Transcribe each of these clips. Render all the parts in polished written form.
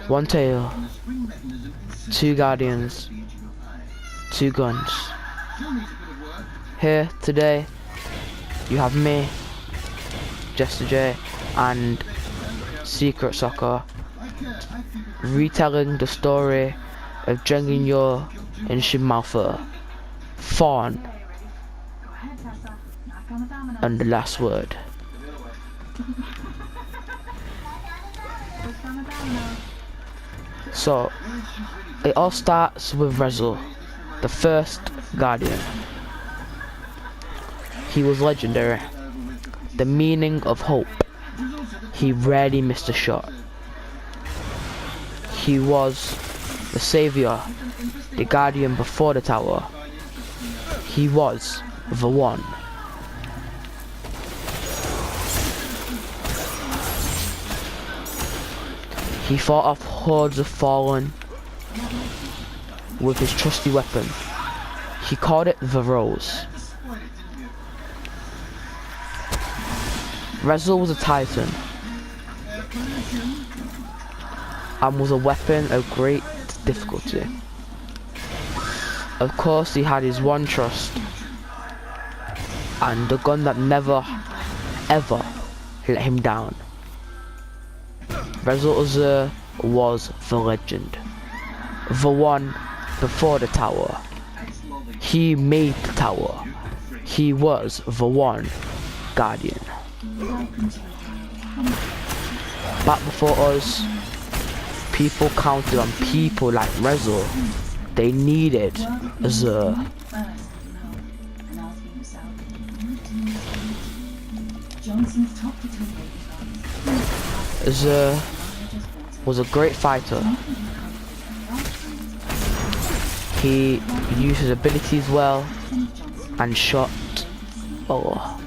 One tail, two guardians, two guns. Here today, you have me, Jester J, and Secret Soccer, retelling the story of Drengen Yue and Shin Malphur, Fawn, and the last word. So, it all starts with Rezel, the first guardian. He was legendary, the meaning of hope. He rarely missed a shot. He was the savior, the guardian before the tower. He was the one. He fought off hordes of fallen with his trusty weapon. He called it the Rose. Rezel was a titan and was a weapon of great difficulty. Of course, he had his one trust and the gun that never ever let him down. Rezel was the legend, the one before the tower. He made the tower. He was the one guardian. Back before us, people counted on people like Rezel. They needed the was a great fighter. He used his abilities well and shot. Oh,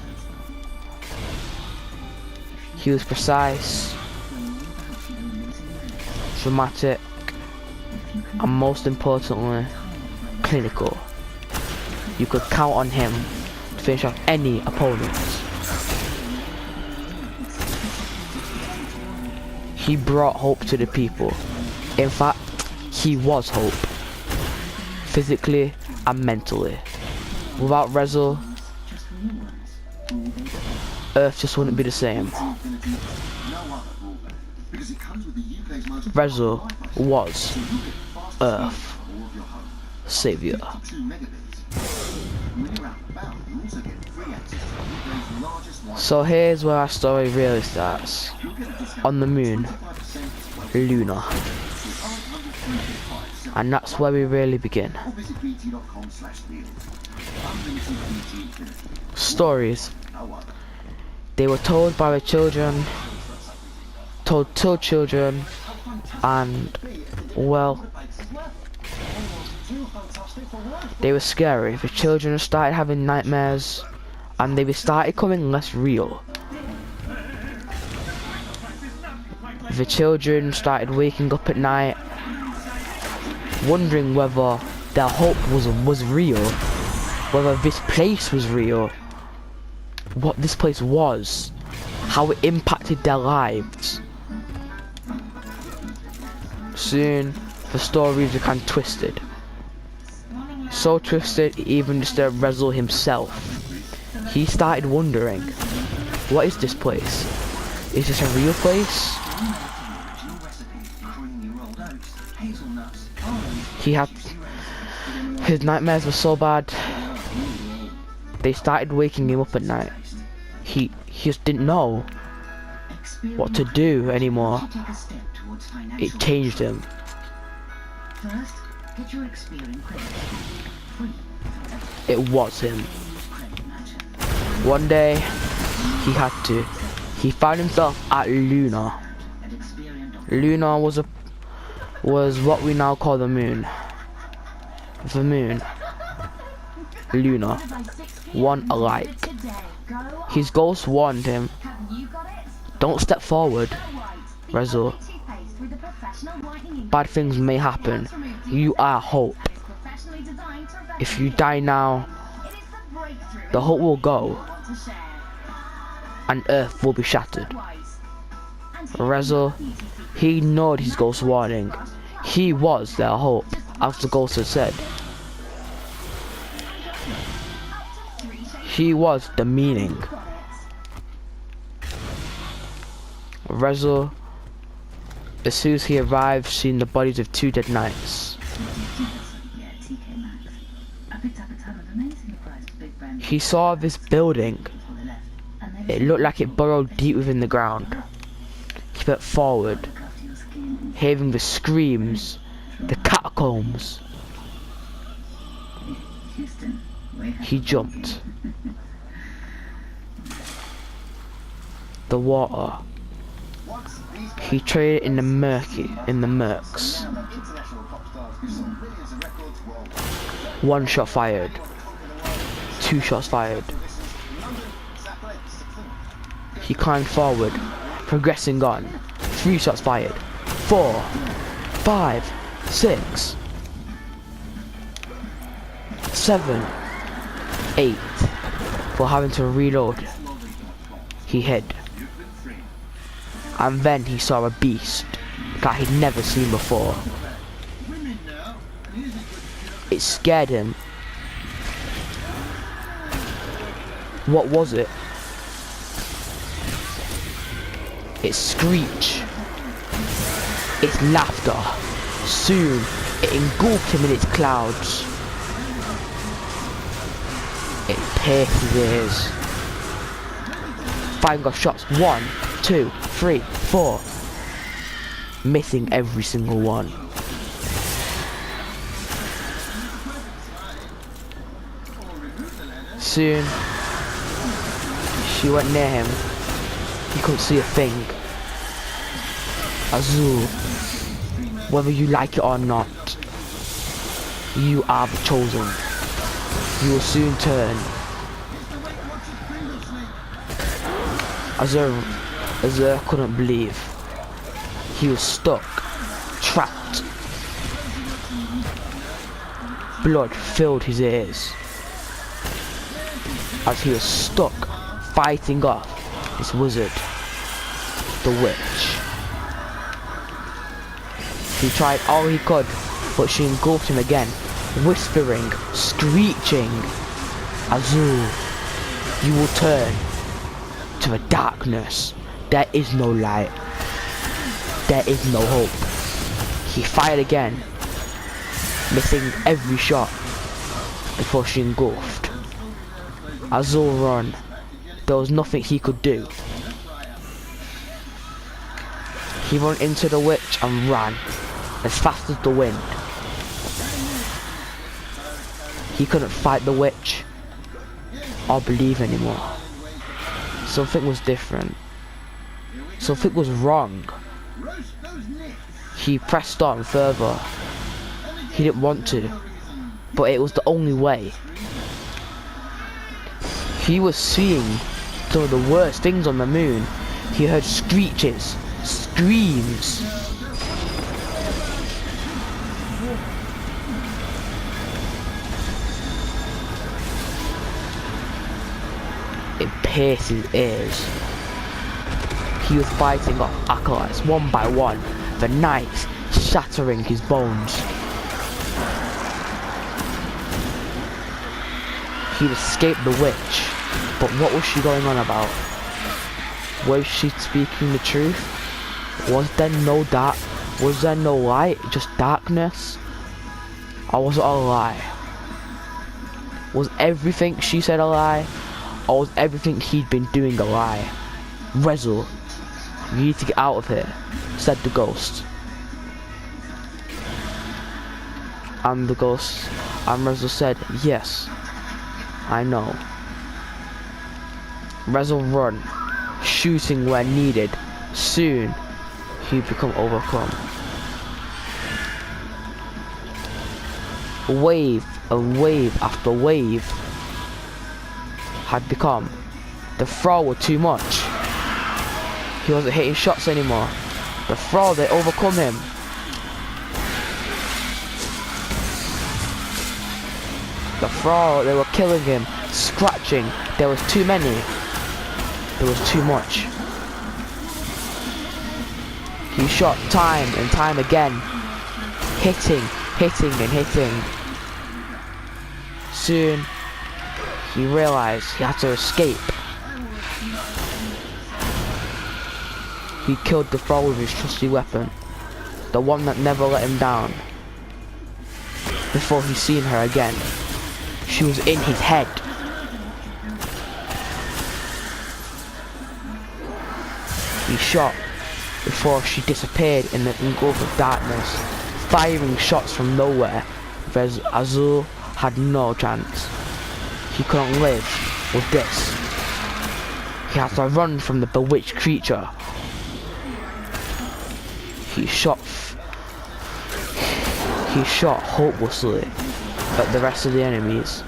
he was precise, dramatic, and most importantly, clinical. You could count on him to finish off any opponent. He brought hope to the people. In fact, he was hope, physically and mentally. Without Rezel, Earth just wouldn't be the same. Rezel was Earth savior. So here's where our story really starts. On the moon, Luna. And that's where we really begin. Stories. They were told by the children, told to children, and, well, they were scary. The children started having nightmares, and they started becoming less real. The children started waking up at night, wondering whether their hope was real, whether this place was real, what this place was, how it impacted their lives. Soon, the stories became twisted. So twisted, it even disturbed Rezel himself. He started wondering, what is this place? Is this a real place? His nightmares were so bad, they started waking him up at night. He just didn't know what to do anymore. It changed him. It was him. One day, he found himself at Luna. Luna was what we now call the moon. The moon. Luna. One alike. His ghost warned him, don't step forward, Rezel. Bad things may happen. You are hope. If you die now, the hope will go, and Earth will be shattered. Rezel, he ignored his ghost warning. He was their hope, as the ghost had said. He was the meaning. Rezel, as soon as he arrived, seen the bodies of 2 dead knights. He saw this building. It looked like it burrowed deep within the ground. He went forward, hearing the screams, the catacombs. He jumped. The water. He traded in the murks. 1 shot fired. 2 shots fired. He climbed forward, progressing on. 3 shots fired. 4, 5, 6, 7, 8. For having to reload, he hid. And then he saw a beast that he'd never seen before. It scared him. What was it? Its screech. Its laughter. Soon, it engulfed him in its clouds. It pierced his ears. Firing off shots. 1, 2, 3, 4. Missing every single one. Soon, she went near him. He couldn't see a thing. Azul, whether you like it or not, you are the chosen. You will soon turn. Azur couldn't believe. He was stuck, trapped. Blood filled his ears as he was stuck fighting off this wizard, the witch. He tried all he could, but she engulfed him again, whispering, screeching, Azul, you will turn to the darkness. There is no light. There is no hope. He fired again, missing every shot before she engulfed. Azul ran. There was nothing he could do. He ran into the witch and ran as fast as the wind. He couldn't fight the witch or believe anymore. Something was different. Something was wrong. He pressed on further. He didn't want to, but it was the only way. He was seeing some of the worst things on the moon. He heard screeches, screams. It pierced his ears. He was fighting off acolytes one by one, the knights shattering his bones. He'd escaped the witch, but what was she going on about? Was she speaking the truth? Was there no light, just darkness? Or was it a lie? Was everything she said a lie? Or was everything he'd been doing a lie? Rezel, you need to get out of here, said the ghost. And Rezel said, yes, I know. Rezel run, shooting where needed. Soon, he'd become overcome. Wave and wave after wave had become. The throw were too much. He wasn't hitting shots anymore. The throw, they overcome him. The throw, they were killing him, scratching. There was too many. There was too much. He shot time and time again, hitting and hitting. Soon, he realized he had to escape. He killed the foe with his trusty weapon, the one that never let him down. Before he seen her again, she was in his head. He shot before she disappeared in the engulf of darkness, firing shots from nowhere, whereas Azul had no chance. He couldn't live with this. He had to run from the bewitched creature. He shot hopelessly at the rest of the enemies.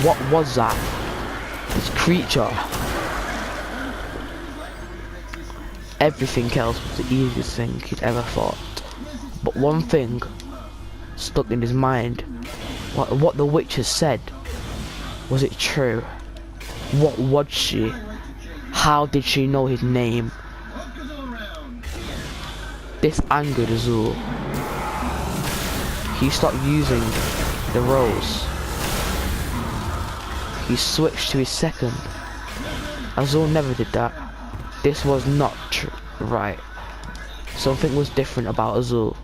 What was that? This creature. Everything else was the easiest thing he'd ever thought. But one thing stuck in his mind. What the witch had said. Was it true? What was she? How did she know his name? This angered Azul. He stopped using the rose. He switched to his second. Azul never did that. This was not right. Something was different about Azul.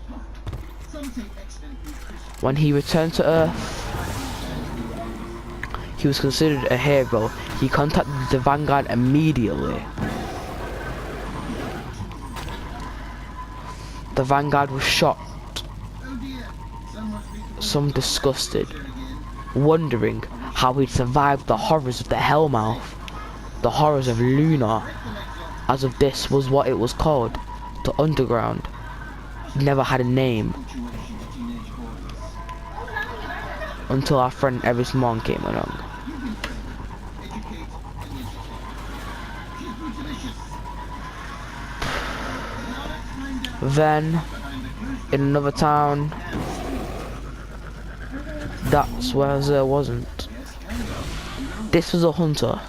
When he returned to Earth, he was considered a hero. He contacted the Vanguard immediately. The Vanguard was shocked, some disgusted, wondering how he'd survived the horrors of the Hellmouth, the horrors of Luna, as if this was what it was called, the underground. It never had a name. Until our friend Eris Mon came along. Then, in another town, that's where there wasn't. This was a hunter,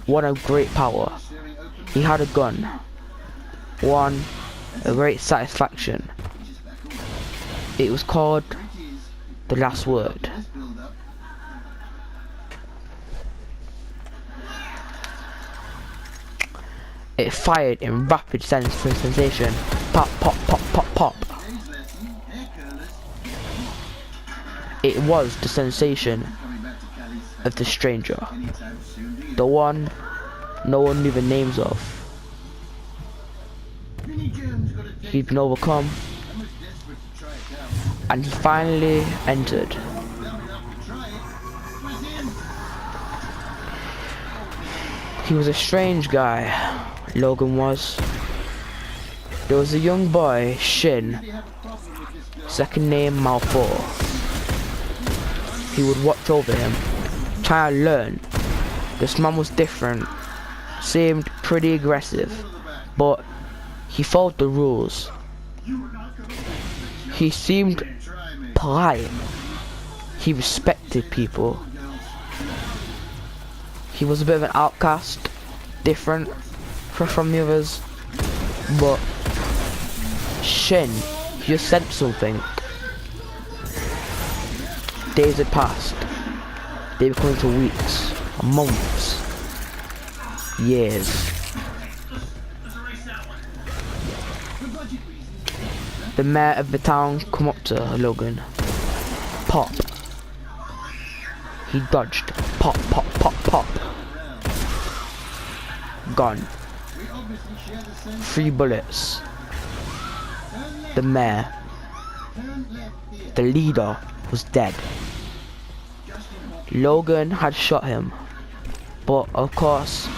one of great power. He had a gun, one a great satisfaction. It was called The Last Word. It fired in rapid sensation. Pop, pop, pop, pop, pop. It was the sensation of the stranger. The one no one knew the names of. He'd been overcome, and he finally entered. He was a strange guy, Logan was. There was a young boy, Shin, second name Malphur. He would watch over him, trying to learn. This man was different, seemed pretty aggressive, but he followed the rules. He seemed polite. He respected people. He was a bit of an outcast, different from the others, but Shin, he just sensed something. Days had passed. They were coming to weeks, months, years. The mayor of the town come up to Logan. Pop. He dodged. Pop, pop, pop, pop. Gone. 3 bullets. The mayor, the leader, was dead. Logan had shot him, but of course,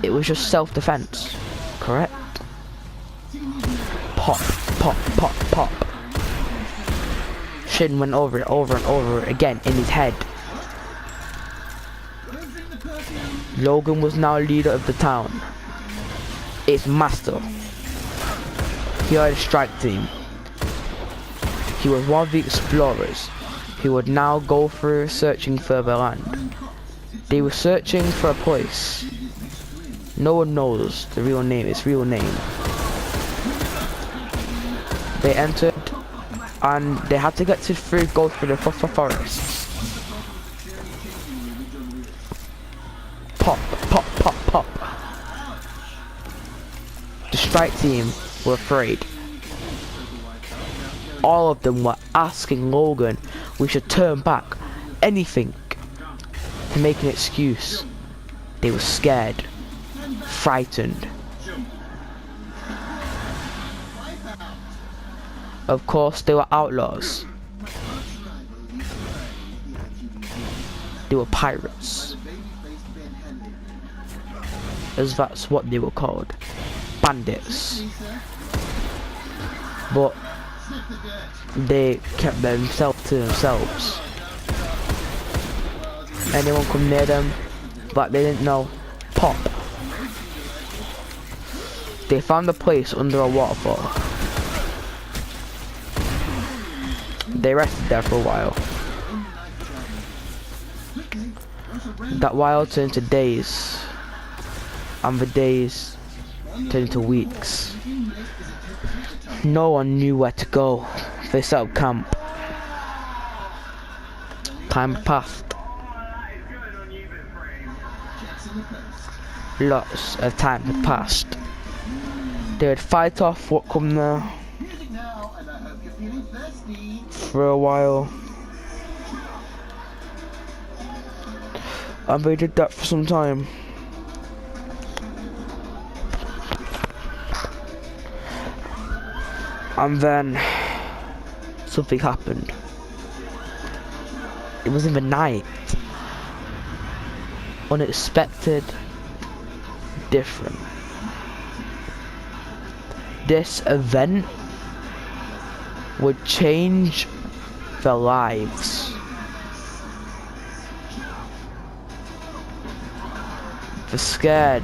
it was just self-defense, correct? Pop, pop, pop, pop. Shin went over it over and over again in his head. Logan was now leader of the town, its master. He had a strike team. He was one of the explorers. He would now go through searching for the land. They were searching for a place No one knows the real name, its real name. They entered and they had to go through the forests. Pop, pop, pop, pop. The strike team were afraid. All of them were asking Logan we should turn back, anything to make an excuse. They were scared, frightened. Of course, they were outlaws. They were pirates, as that's what they were called. Bandits. But they kept themselves to themselves. Anyone come near them, but they didn't know. Pop. They found a place under a waterfall. They rested there for a while. That while turned to days, and the days turned into weeks. No one knew where to go. They set up camp. Time passed. Lots of time had passed. They would fight off what come there for a while. And they did that for some time. And then something happened. It was in the night. Unexpected, different. This event would change their lives. The scared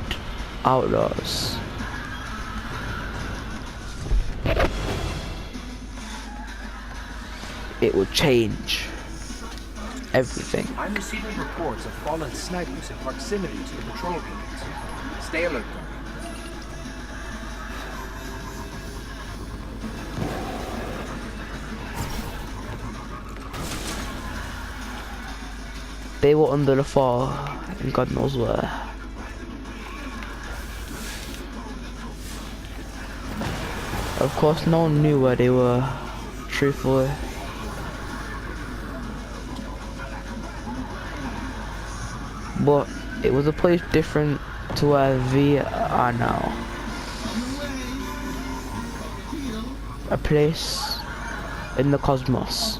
outlaws. It would change everything. I'm receiving reports of fallen snipers in proximity to the patrol units. Stay alert, though. They were under the fall, and God knows where. Of course, no one knew where they were, truthfully. But it was a place different to where we are now. A place in the cosmos.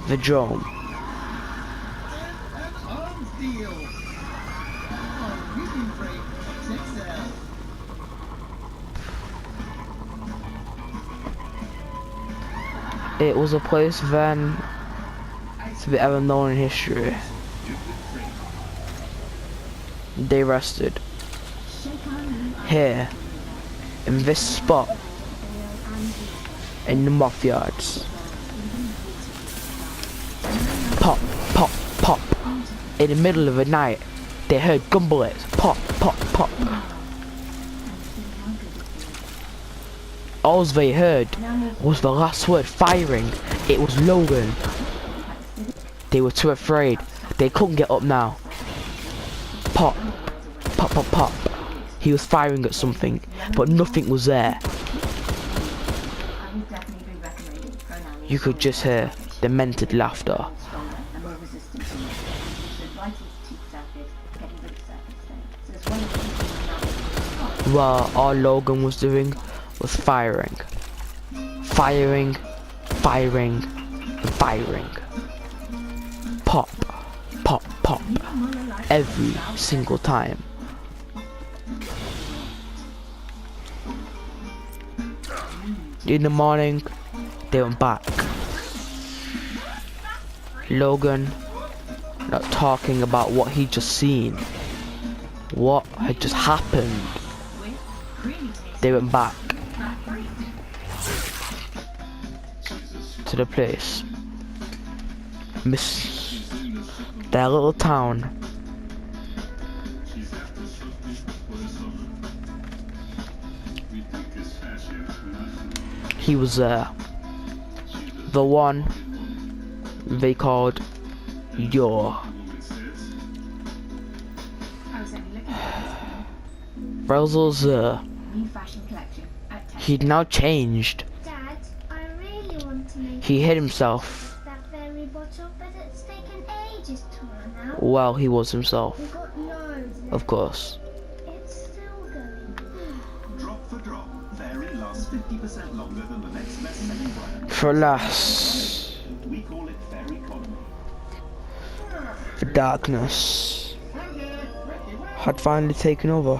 The drone. It was a place then to be ever known in history. They rested here, in this spot, in the moth yards. Pop, pop, pop. In the middle of the night, they heard gun bullets. Pop, pop, pop. All they heard was the last word, firing. It was Logan. They were too afraid. They couldn't get up now. Pop, pop, pop, pop. He was firing at something, but nothing was there. You could just hear demented laughter. While all Logan was doing was firing. Firing, firing, firing. Pop, pop, pop. Every single time. In the morning, they went back. Logan, not talking about what he'd just seen. What had just happened. They went back to the place. Their little town he was there. The one they called Yue. Relzel's he'd now changed. Dad, I really want to make He hid himself. that fairy bottle, but it's taken ages to run out. Well, he was himself, We've got loads left. of course. It's still going. Drop for drop, fairy lasts 50% longer than the next best selling brand. For alas, We call it fairy colony. the darkness had finally taken over.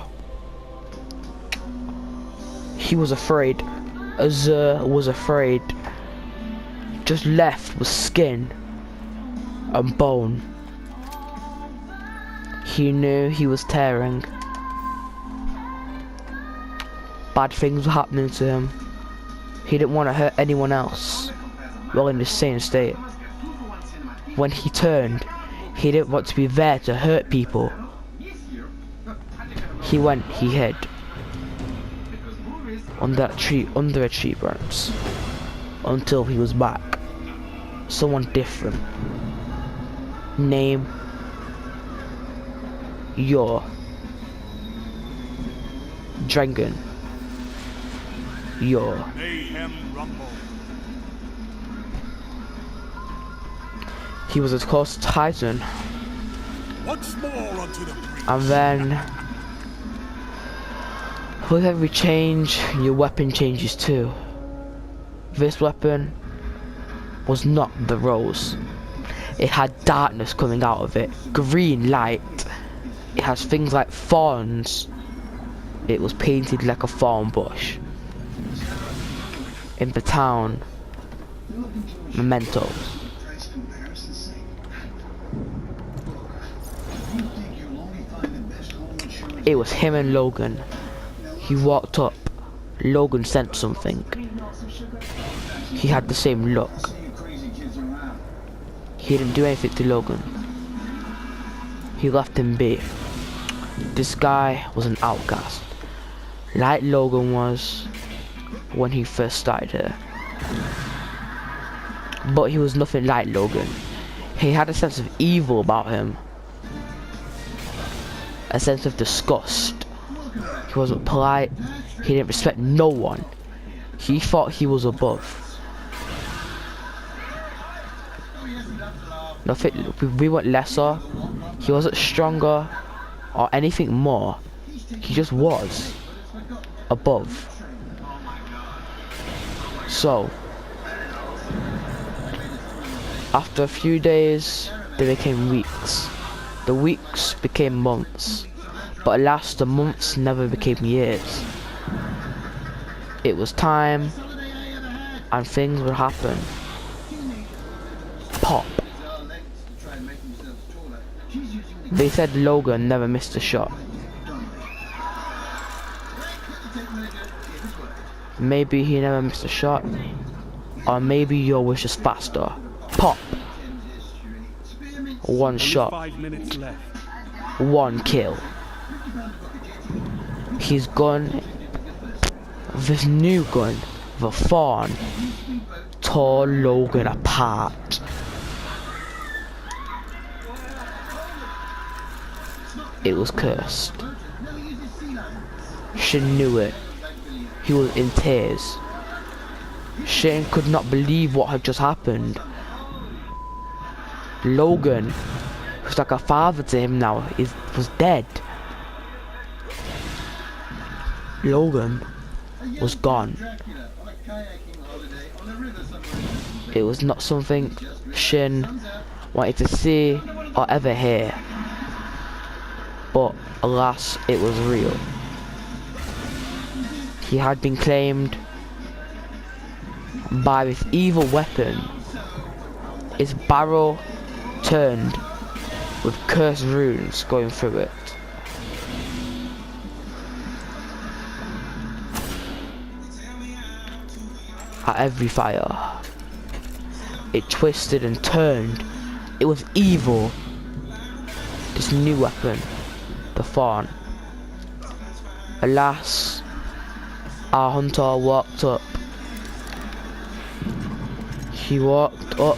He was afraid. Azur was afraid. Just left with skin and bone. He knew he was tearing. Bad things were happening to him. He didn't want to hurt anyone else while in the same state. When he turned, he didn't want to be there to hurt people. He hid under a tree branch until he was back. Someone different. Name Yue. Drengen Yue. Mayhem rumble. He was as close to Titan, Once more unto the breach. and then with every change, your weapon changes too. This weapon was not the rose. It had darkness coming out of it, green light. It has things like thorns. It was painted like a thorn bush. In the town, mementos. It was him and Logan. He walked up. Logan sent something. He had the same look. He didn't do anything to Logan. He left him be. This guy was an outcast, like Logan was when he first started here. But he was nothing like Logan. He had a sense of evil about him. A sense of disgust. He wasn't polite. He didn't respect no one. He thought he was above. Nothing. We weren't lesser. He wasn't stronger or anything more. He just was above. So, after a few days, they became weeks. The weeks became months. But alas, the months never became years. It was time, and things would happen. Pop. They said Logan never missed a shot. Maybe he never missed a shot, or maybe Yue was just faster. Pop. One shot. 5 minutes left. One kill. His gun, this new gun, the Fawn, tore Logan apart. It was cursed. Shin knew it. He was in tears. Shin could not believe what had just happened. Logan, who's like a father to him now, was dead. Logan was gone. It was not something Shin wanted to see or ever hear. But alas, it was real. He had been claimed by this evil weapon. Its barrel turned with cursed runes going through it. At every fire, it twisted and turned. It was evil. This new weapon, the Fawn. Alas, our hunter walked up He walked up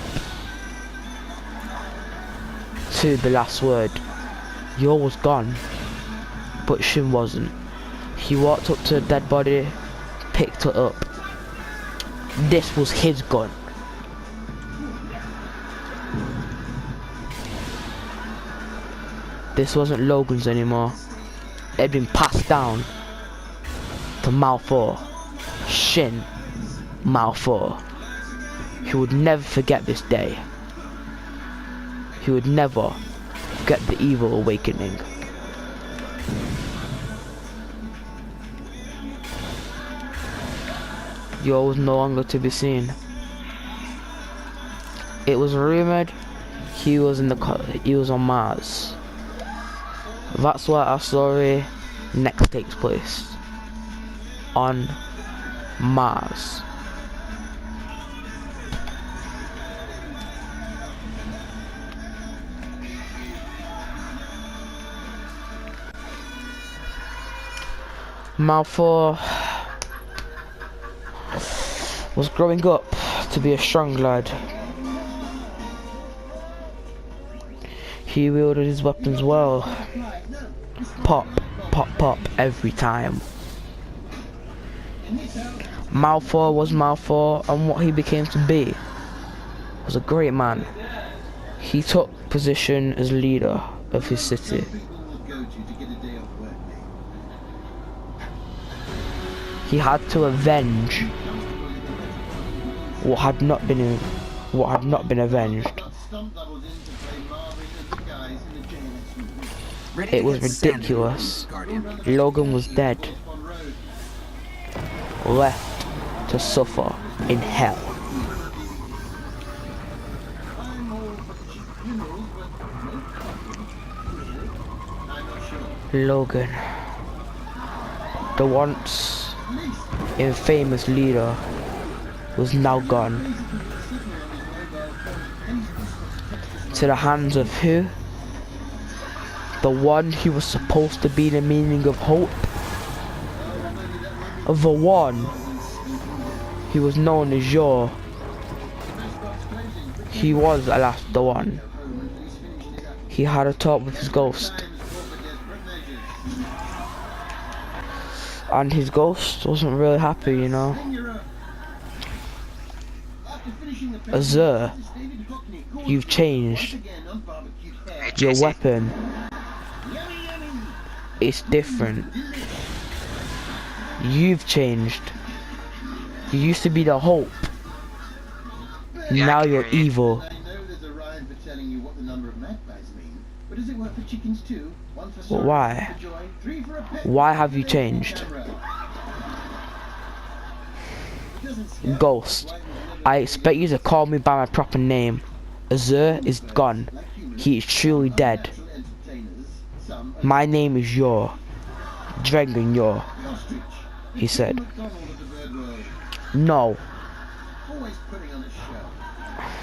to the last word. Yue was gone, but Shin wasn't. He walked up to the dead body, picked it up. This was his gun. This wasn't Logan's anymore. It had been passed down to Malphur. Shin Malphur. He would never forget this day. He would never forget the evil awakening. Yue was no longer to be seen. It was rumored he was on Mars. That's where our story next takes place. On Mars. Malphur was growing up to be a strong lad. He wielded his weapons well. Pop, pop, pop every time. Malphur was Malphur, and what he became to be was a great man. He took position as leader of his city. He had to avenge what had not been avenged. It was ridiculous. Logan was dead, left to suffer in hell. Logan, the once infamous leader, was now gone. To the hands of who? The one who was supposed to be the meaning of hope. The one who was known as Yue. He was at last the one. He had a talk with his ghost. And his ghost wasn't really happy, you know. Azure, you've changed. Your weapon, it's different. You've changed. You used to be the hope. Now you're evil. But why? Why have you changed? Ghost, I expect you to call me by my proper name. Azure is gone. He is truly dead. My name is Yue. Drengen Yue, he said. No.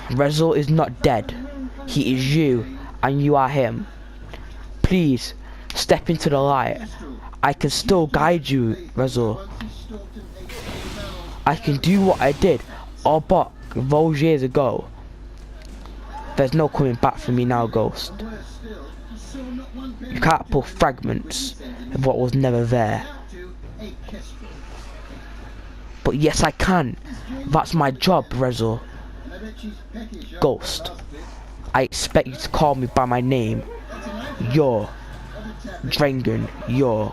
Rezul is not dead. He is you, and you are him. Please, step into the light. I can still guide you, Rezul. I can do what I did all but those years ago. There's no coming back for me now, Ghost. You can't pull fragments of what was never there. But yes, I can. That's my job, Rezul. Ghost, I expect you to call me by my name. Yue. Drengen Yue.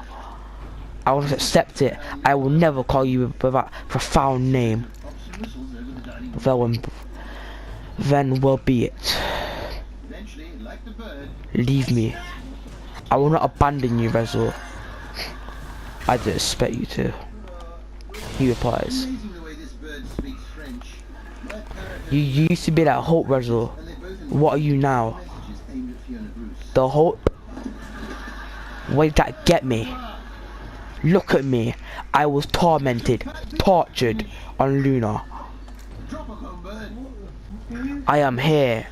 I won't accept it. I will never call you by that profound name. Then will be it. Leave me. I will not abandon you, Rezul. I didn't expect you to. He replies. You used to be that hope, Rezul. What are you now? The hope? Where did that get me? Look at me. I was tormented, tortured on Luna. I am here,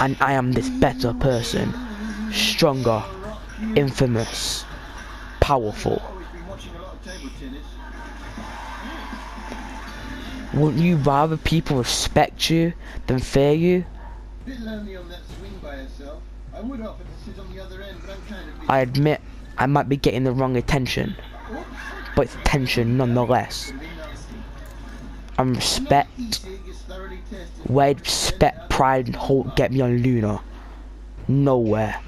and I am this better person, stronger, infamous, powerful. Wouldn't you rather people respect you than fear you? Bit lonely on that swing by herself. I would offer to sit on the other end, but I'm kind of busy. I admit I might be getting the wrong attention, but it's attention nonetheless. And respect, where respect, pride and hope get me on Luna? Nowhere.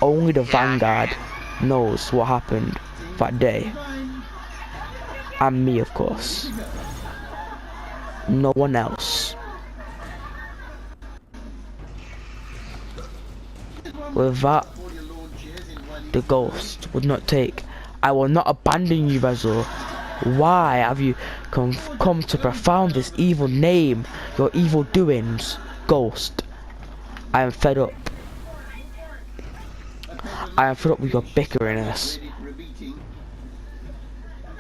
Only the Vanguard knows what happened that day. And me, of course. No one else. With that, the ghost would not take. I will not abandon you, Rezo. Why have you come to profound this evil name, your evil doings, ghost? I am fed up. I am fed up with your bickeriness.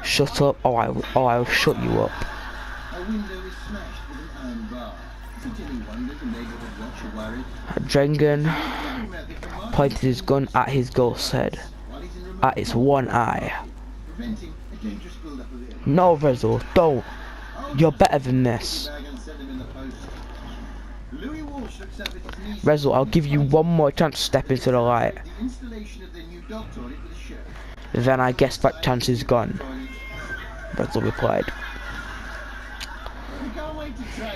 Shut up, or I will shut you up. Drengen pointed his gun at his ghost's head, at its one eye. No, Rezo, don't. You're better than this. Rezo, I'll give you one more chance to step into the light. Then I guess that chance is gone, Rezo replied.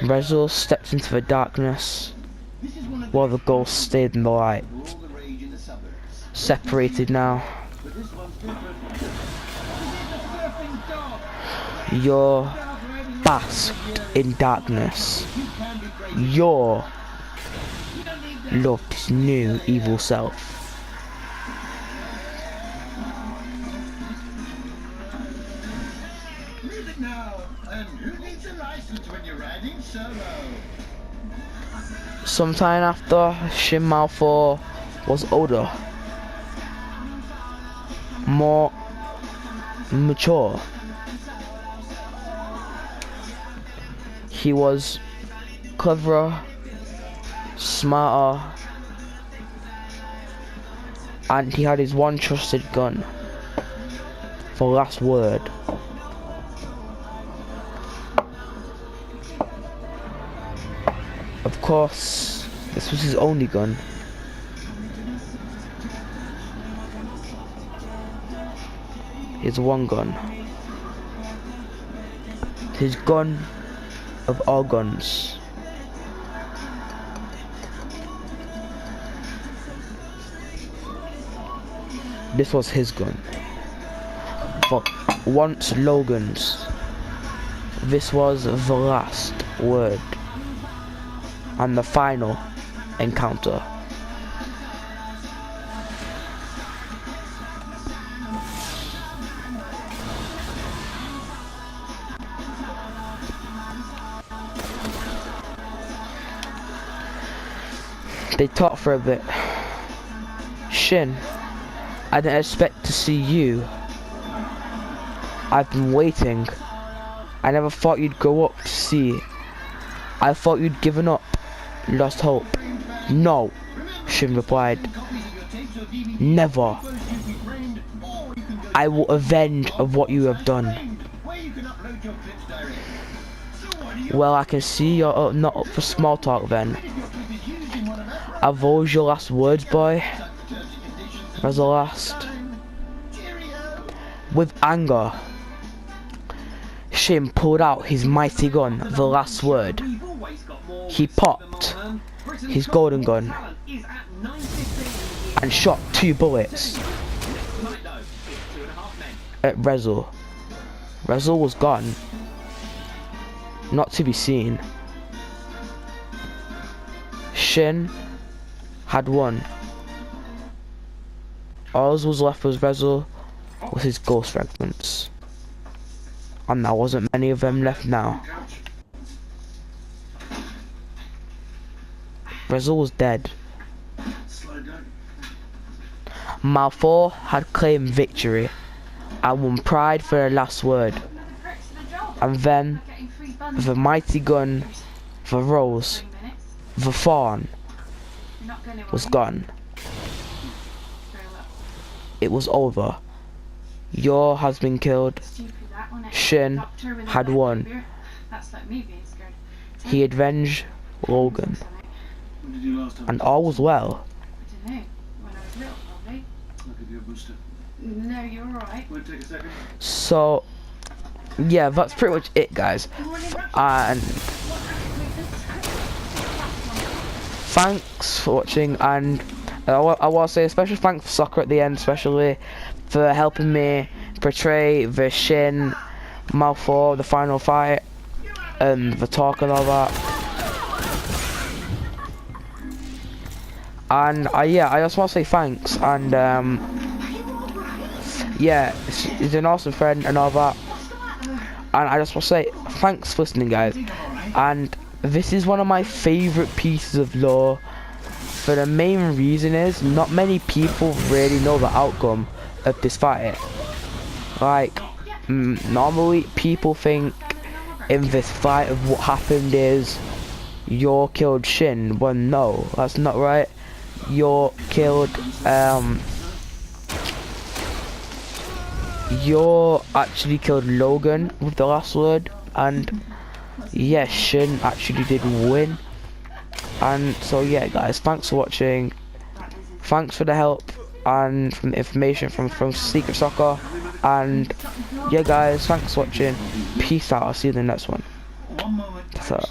Rezo stepped into the darkness, while the ghost stayed in the light. Separated now. You're basked in darkness. Your loved his new evil self. Sometime after Shin Malphur was older, more mature, he was cleverer, smarter, and he had his one trusted gun, the last word. Of course, this was his only gun. His one gun. His gun of all guns. This was his gun. But once Logan's, this was the last word. And the final encounter. They talked for a bit. Shin, I didn't expect to see you. I've been waiting. I never thought you'd go up to see. I thought you'd given up. Lost hope. No, Shin replied. Never. I will avenge of what you have done. Well, I can see you're not up for small talk then. Are those your last words, boy? Rezo asked. With anger, Shin pulled out his mighty gun, the last word. He popped his golden gun and shot 2 bullets at Rezo. Rezo was gone, not to be seen. Shin had won. All was left was Rezo with his ghost fragments, and there wasn't many of them left now. Rezo was dead. Malphur had claimed victory and won pride for the last word. And then, the mighty gun, the rose, the thorn, was gone. It was over. Yor has been killed. Shin had won, That's like me being scared. He avenged Logan, When did you last have and all was well. I don't know. When I was little, probably. I'll give you a booster. No, you're alright. Won't take a second. So, yeah, that's pretty much it, guys. And thanks for watching, and I want to say a special thanks for Soccer at the end, especially for helping me portray the Shin Malphur, the final fight, and the talk and all that. And yeah, I just want to say thanks, and yeah, he's an awesome friend and all that. And I just want to say thanks for listening, guys. And this is one of my favourite pieces of lore. For the main reason is not many people really know the outcome of this fight. Like, normally people think in this fight of what happened is Yor killed Shin. Well, no, that's not right. Yor killed Yor actually killed Logan with the last word, and yeah, Shin actually did win. And so yeah, guys, thanks for watching. Thanks for the help and from the information from Secret Soccer. And yeah, guys, thanks for watching. Peace out. I'll see you in the next one. One moment. So.